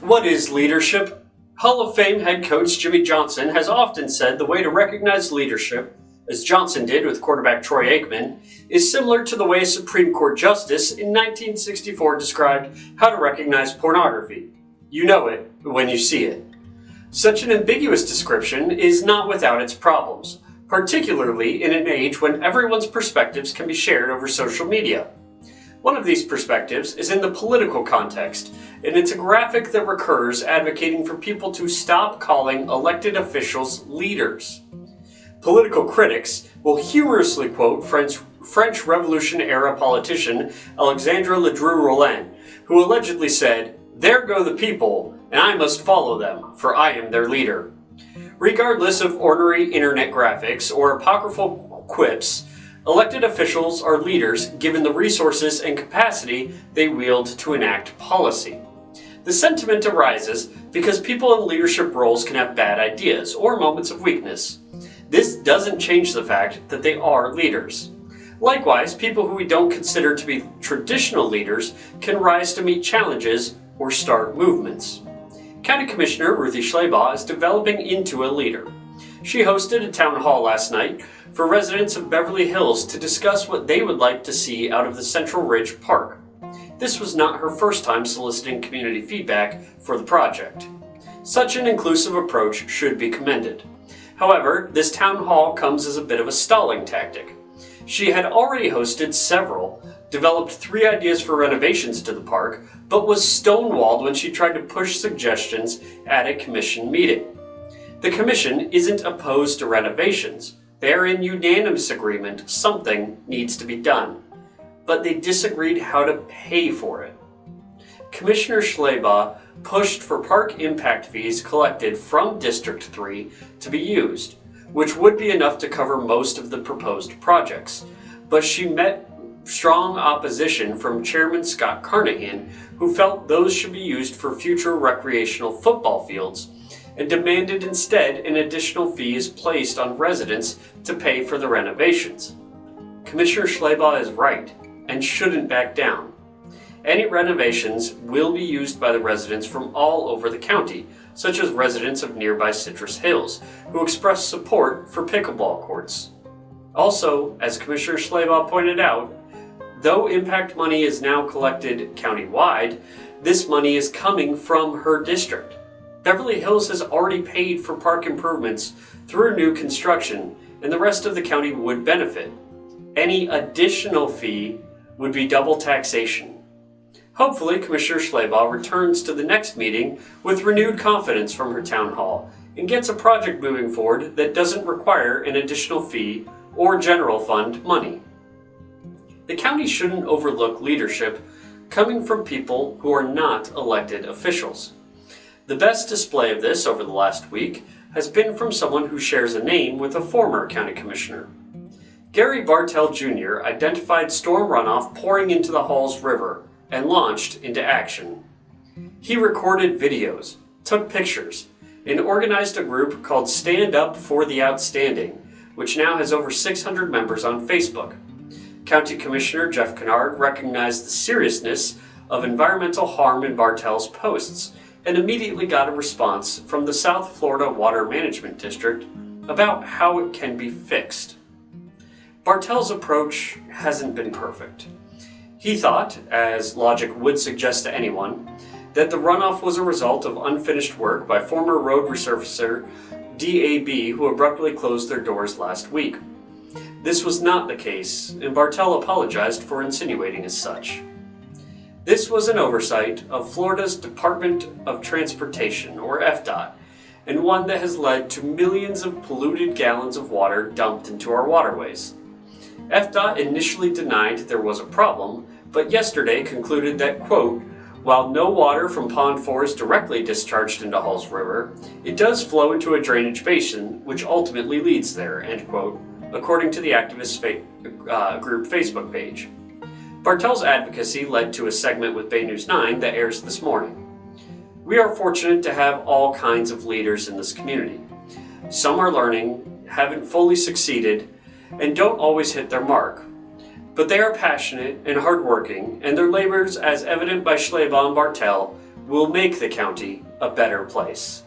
What is leadership? Hall of Fame head coach Jimmy Johnson has often said the way to recognize leadership, as Johnson did with quarterback Troy Aikman, is similar to the way a Supreme Court justice in 1964 described how to recognize pornography. You know it when you see it. Such an ambiguous description is not without its problems, particularly in an age when everyone's perspectives can be shared over social media. One of these perspectives is in the political context, and it's a graphic that recurs advocating for people to stop calling elected officials leaders. Political critics will humorously quote French Revolution-era politician Alexandre Ledru-Rollin, who allegedly said, "There go the people, and I must follow them, for I am their leader." Regardless of ornery internet graphics or apocryphal quips, elected officials are leaders given the resources and capacity they wield to enact policy. The sentiment arises because people in leadership roles can have bad ideas or moments of weakness. This doesn't change the fact that they are leaders. Likewise, people who we don't consider to be traditional leaders can rise to meet challenges or start movements. County Commissioner Ruthie Schleybaugh is developing into a leader. She hosted a town hall last night for residents of Beverly Hills to discuss what they would like to see out of the Central Ridge Park. This was not her first time soliciting community feedback for the project. Such an inclusive approach should be commended. However, this town hall comes as a bit of a stalling tactic. She had already hosted several, developed 3 ideas for renovations to the park, but was stonewalled when she tried to push suggestions at a commission meeting. The commission isn't opposed to renovations. They are in unanimous agreement something needs to be done, but they disagreed how to pay for it. Commissioner Schleybaugh pushed for park impact fees collected from District 3 to be used, which would be enough to cover most of the proposed projects, but she met strong opposition from Chairman Scott Carnahan, who felt those should be used for future recreational football fields, and demanded instead an additional fee is placed on residents to pay for the renovations. Commissioner Schleybaugh is right and shouldn't back down. Any renovations will be used by the residents from all over the county, such as residents of nearby Citrus Hills, who expressed support for pickleball courts. Also, as Commissioner Schleybaugh pointed out, though impact money is now collected countywide, this money is coming from her district. Beverly Hills has already paid for park improvements through new construction, and the rest of the county would benefit. Any additional fee would be double taxation. Hopefully, Commissioner Schleybaugh returns to the next meeting with renewed confidence from her town hall and gets a project moving forward that doesn't require an additional fee or general fund money. The county shouldn't overlook leadership coming from people who are not elected officials. The best display of this over the last week has been from someone who shares a name with a former county commissioner. Gary Bartell Jr. identified storm runoff pouring into the Halls River and launched into action. He recorded videos, took pictures, and organized a group called Stand Up for the Outstanding, which now has over 600 members on Facebook. County Commissioner Jeff Kennard recognized the seriousness of environmental harm in Bartell's posts and immediately got a response from the South Florida Water Management District about how it can be fixed. Bartell's approach hasn't been perfect. He thought, as logic would suggest to anyone, that the runoff was a result of unfinished work by former road resurfacer DAB, who abruptly closed their doors last week. This was not the case, and Bartell apologized for insinuating as such. This was an oversight of Florida's Department of Transportation, or FDOT, and one that has led to millions of polluted gallons of water dumped into our waterways. FDOT initially denied there was a problem, but yesterday concluded that, quote, while no water from Pond 4 is directly discharged into Halls River, it does flow into a drainage basin, which ultimately leads there, end quote, according to the activist group Facebook page. Bartell's advocacy led to a segment with Bay News 9 that airs this morning. We are fortunate to have all kinds of leaders in this community. Some are learning, haven't fully succeeded, and don't always hit their mark. But they are passionate and hardworking, and their labors, as evident by Schleybaugh and Bartell, will make the county a better place.